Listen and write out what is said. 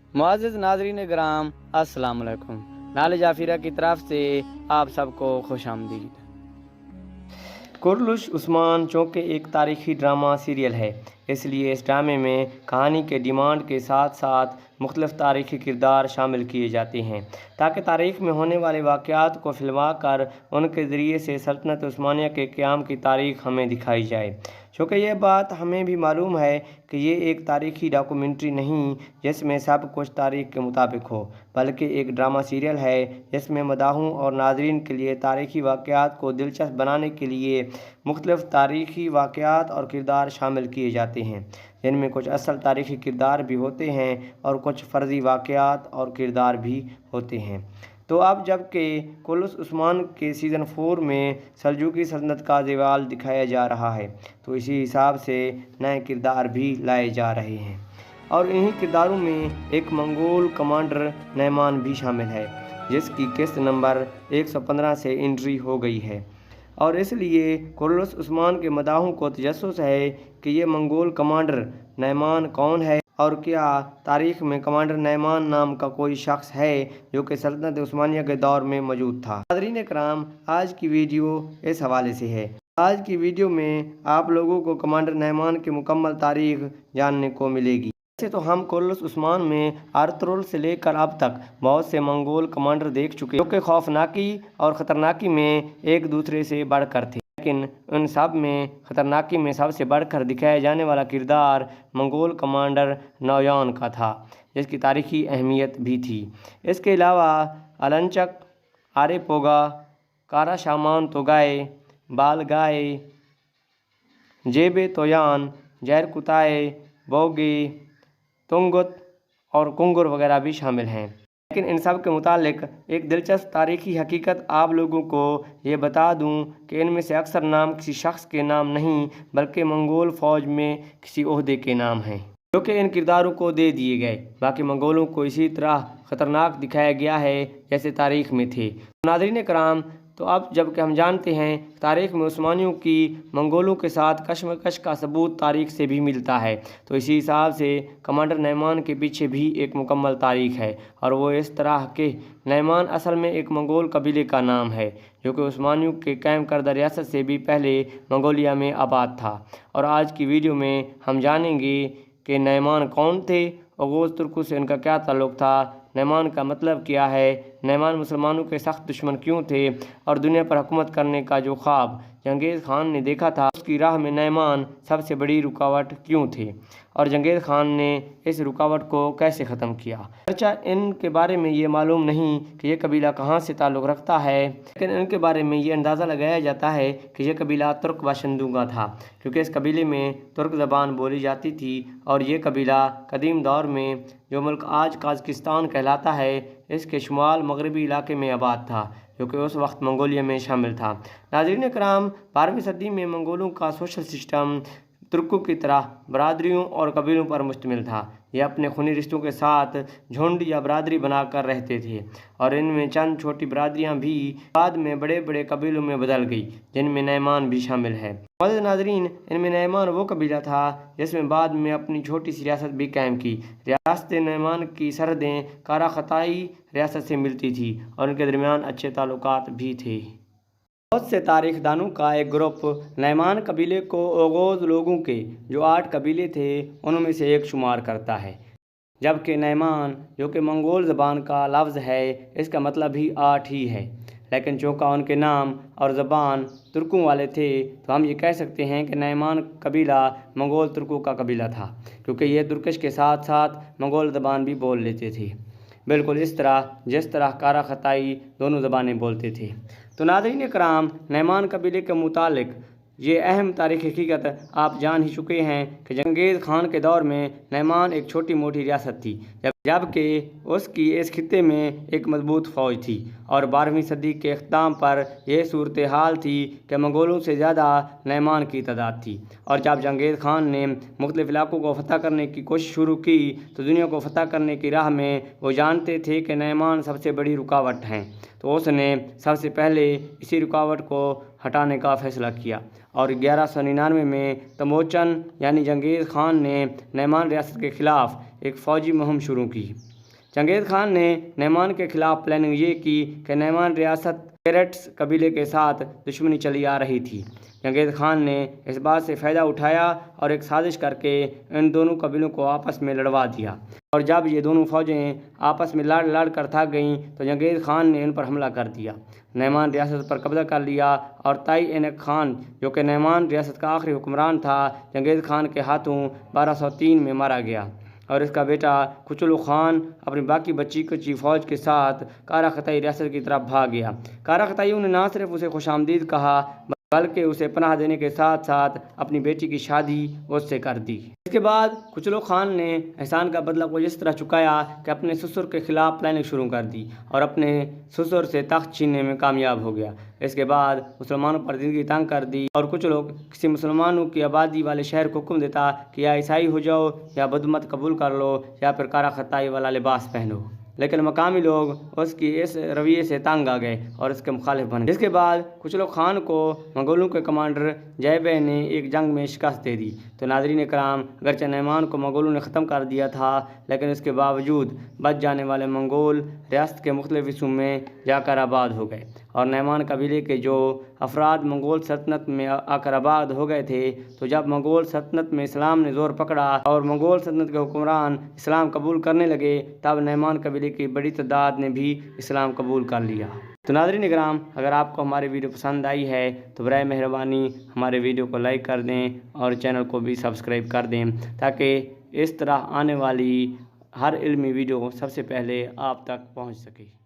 मुआज़्ज़िज़ नाज़रीन ग्राम, अस्सलाम वालेकुम। नाले जाफिरा की तरफ से आप सबको खुश आमदीद। कुर्लुश उस्मान चूँकि एक तारीख़ी ड्रामा सीरियल है, इसलिए इस ड्रामे में कहानी के डिमांड के साथ साथ मुख्तलिफ़ तारीख़ी किरदार शामिल किए जाते हैं ताकि तारीख़ में होने वाले वाक़यात को फिल्मा कर उनके ज़रिए से सल्तनत उस्मानिया के क़याम की तारीख़ हमें दिखाई जाए। चूँकि यह बात हमें भी मालूम है कि ये एक तारीख़ी डॉक्यूमेंट्री नहीं जिसमें सब कुछ तारीख़ के मुताबिक हो, बल्कि एक ड्रामा सीरियल है जिसमें मदाहों और नाज़रीन के लिए तारीख़ी वाक़यात को दिलचस्प बनाने के लिए मुख्तलिफ़ तारीख़ी वाक़यात और किरदार शामिल किए जाते हैं, जिनमें कुछ असल तारीख़ी किरदार भी होते हैं और कुछ फ़र्ज़ी वाक़यात और किरदार भी होते हैं। तो अब जबकि कुर्लुश उस्मान के सीज़न 4 में सल्जूकी सल्तनत का ज़वाल दिखाया जा रहा है, तो इसी हिसाब से नए किरदार भी लाए जा रहे हैं और इन्हीं किरदारों में एक मंगोल कमांडर नैमान भी शामिल है, जिसकी किस्त नंबर 115 से एंट्री हो गई है और इसलिए कुर्लुश उस्मान के मदाहों को तजस्सुस है कि ये मंगोल कमांडर नैमान कौन है और क्या तारीख़ में कमांडर नैमान नाम का कोई शख्स है जो कि सल्तनत उस्मानिया के दौर में मौजूद था। नाज़रीन कराम, आज की वीडियो इस हवाले से है। आज की वीडियो में आप लोगों को कमांडर नैमान की मुकम्मल तारीख़ जानने को मिलेगी। वैसे तो हम कुर्लुश उस्मान में अर्तुगरुल से लेकर अब तक बहुत से मंगोल कमांडर देख चुके जो कि खौफनाकी और ख़तरनाकी में एक दूसरे से बढ़कर थे, लेकिन उन सब में ख़तरनाकी में सबसे बढ़कर दिखाया जाने वाला किरदार मंगोल कमांडर नौयान का था, जिसकी तारीख़ी अहमियत भी थी। इसके अलावा अलंचक, आरेपोगा, कारा शामान तोगाए, बालगाए, जेबे तोयान, जैरकुताए, बोगे, तुंगुत और कुंगुर वगैरह भी शामिल हैं। लेकिन इन सब के मुतालिक एक दिलचस्प तारीख़ी हकीकत आप लोगों को ये बता दूं कि इनमें से अक्सर नाम किसी शख्स के नाम नहीं बल्कि मंगोल फ़ौज में किसी ओहदे के नाम हैं जो कि इन किरदारों को दे दिए गए। बाकी मंगोलों को इसी तरह ख़तरनाक दिखाया गया है जैसे तारीख़ में थे। नाज़रीन कराम, तो अब जबकि हम जानते हैं तारीख़ में उस्मानियों की मंगोलों के साथ कशमकश का सबूत तारीख़ से भी मिलता है, तो इसी हिसाब से कमांडर नैमान के पीछे भी एक मुकम्मल तारीख़ है और वो इस तरह के नैमान असल में एक मंगोल कबीले का नाम है जो कि उस्मानियों के कायम करदा रियासत से भी पहले मंगोलिया में आबाद था। और आज की वीडियो में हम जानेंगे कि नैमान कौन थे, ओगोज़ तुर्कों से उनका क्या ताल्लुक़ था, नैमान का मतलब क्या है, नैमान मुसलमानों के सख्त दुश्मन क्यों थे और दुनिया पर हुकूमत करने का जो ख्वाब जंगेज़ खान ने देखा था उसकी राह में नैमान सबसे बड़ी रुकावट क्यों थे और जंगेज़ खान ने इस रुकावट को कैसे ख़त्म किया। अच्छा, इनके बारे में ये मालूम नहीं कि यह कबीला कहाँ से ताल्लुक़ रखता है, लेकिन इनके बारे में ये अंदाज़ा लगाया जाता है कि यह कबीला तुर्क बाशिंदों का था, क्योंकि इस कबीले में तुर्क ज़बान बोली जाती थी और ये कबीला कदीम दौर में जो मुल्क आज कज़ाकिस्तान कहलाता है इसके शुमाल मगरबी इलाके में आबाद था, जो कि उस वक्त मंगोलिया में शामिल था। नाज़रीन कराम, 12वीं सदी में मंगोलों का सोशल सिस्टम तुर्कों की तरह बरादरियों और कबीलों पर मुश्तमिल था। ये अपने खूनी रिश्तों के साथ झुंड या बरादरी बनाकर रहते थे और इनमें चंद छोटी बरादरियां भी बाद में बड़े बड़े कबीलों में बदल गई, जिनमें नैमान भी शामिल है। मौजूद नाज़रीन, इनमें नैमान वो कबीला था जिसमें बाद में अपनी छोटी सी रियासत भी कायम की। रियासत नैमान की सरहदें कारा खताई रियासत से मिलती थी और उनके दरमियान अच्छे ताल्लुकात भी थे। बहुत से तारीखदानों का एक ग्रुप नैमान कबीले को ओगोज़ लोगों के जो 8 कबीले थे उनमें से एक शुमार करता है, जबकि नैमान जो कि मंगोल ज़बान का लफ्ज़ है इसका मतलब भी 8 ही है, लेकिन चूँकि उनके नाम और ज़बान तुर्कों वाले थे तो हम ये कह सकते हैं कि नैमान कबीला मंगोल तुर्कों का कबीला था, क्योंकि ये तुर्किश के साथ साथ मंगोल ज़बान भी बोल लेते थे, बिल्कुल इस तरह जिस तरह कारा खताई दोनों ज़बानें बोलते थे। तो नाज़रीन कराम, नैमान कबीले के मुतालिक ये अहम तारीख़ी हकीकत आप जान ही चुके हैं कि जंगेज़ खान के दौर में नैमान एक छोटी मोटी रियासत थी, जबकि उसकी इस खित्ते में एक मजबूत फ़ौज थी और 12वीं सदी के अख्ताम पर यह सूरत हाल थी कि मंगोलों से ज़्यादा नैमान की तादाद थी। और जब जंगेज़ खान ने मुख्तलिफ़ इलाकों को फ़तह करने की कोशिश शुरू की तो दुनिया को फ़तह करने की राह में वो जानते थे कि नैमान सबसे बड़ी रुकावट हैं, तो उसने सबसे पहले इसी रुकावट को हटाने का फ़ैसला किया और 1199 में तमोचन यानी जंगेज़ खान ने नैमान रियासत के ख़िलाफ़ एक फ़ौजी मुहिम शुरू की چنگیز خان نے نعمان کے خلاف پلاننگ یہ کی کہ نعمان ریاست کیرٹس قبیلے کے ساتھ دشمنی چلی آ رہی تھی۔ چنگیز خان نے اس بات سے فائدہ اٹھایا اور ایک سازش کر کے ان دونوں قبیلوں کو آپس میں لڑوا دیا، اور جب یہ دونوں فوجیں آپس میں لڑ کر تھک گئیں تو چنگیز خان نے ان پر حملہ کر دیا۔ نعمان ریاست پر قبضہ کر لیا اور تائی اینک خان، جو کہ نعمان ریاست کا آخری حکمران تھا، چنگیز خان کے ہاتھوں 1203 میں مارا گیا، اور اس کا بیٹا کچلو خان اپنی باقی بچی کچی فوج کے ساتھ کارا خطائی ریاست کی طرف بھاگ گیا۔ کارا خطائیوں نے نہ صرف اسے خوش آمدید کہا بلکہ اسے پناہ دینے کے ساتھ ساتھ اپنی بیٹی کی شادی اس سے کر دی۔ اس کے بعد کچلو خان نے احسان کا بدلہ کو اس طرح چکایا کہ اپنے سسر کے خلاف پلاننگ شروع کر دی اور اپنے سسر سے تخت چھیننے میں کامیاب ہو گیا۔ اس کے بعد مسلمانوں پر زندگی تنگ کر دی اور کچھ لوگ کسی مسلمانوں کی آبادی والے شہر کو حکم دیتا کہ یا عیسائی ہو جاؤ یا بدھ مت قبول کر لو یا پھر کارا خطائی والا لباس پہنو، لیکن مقامی لوگ اس کی اس رویے سے تنگ آ گئے اور اس کے مخالف بن گئے۔ اس کے بعد کچلو خان کو منگولوں کے کمانڈر جیبے نے ایک جنگ میں شکست دے دی۔ تو ناظرین کرام، اگرچہ نعمان کو منگولوں نے ختم کر دیا تھا، لیکن اس کے باوجود بچ جانے والے منگول ریاست کے مختلف حصوں میں جا کر آباد ہو گئے، اور نعمان قبیلے کے جو افراد منگول سلطنت میں آ کر آباد ہو گئے تھے، تو جب منگول سلطنت میں اسلام نے زور پکڑا اور منگول سلطنت کے حکمران اسلام قبول کرنے لگے، تب نعمان قبیلے کی بڑی تعداد نے بھی اسلام قبول کر لیا۔ تو ناظرین اکرام، اگر آپ کو ہماری ویڈیو پسند آئی ہے تو برائے مہربانی ہمارے ویڈیو کو لائک کر دیں اور چینل کو بھی سبسکرائب کر دیں، تاکہ اس طرح آنے والی ہر علمی ویڈیو سب سے پہلے آپ تک پہنچ سکے۔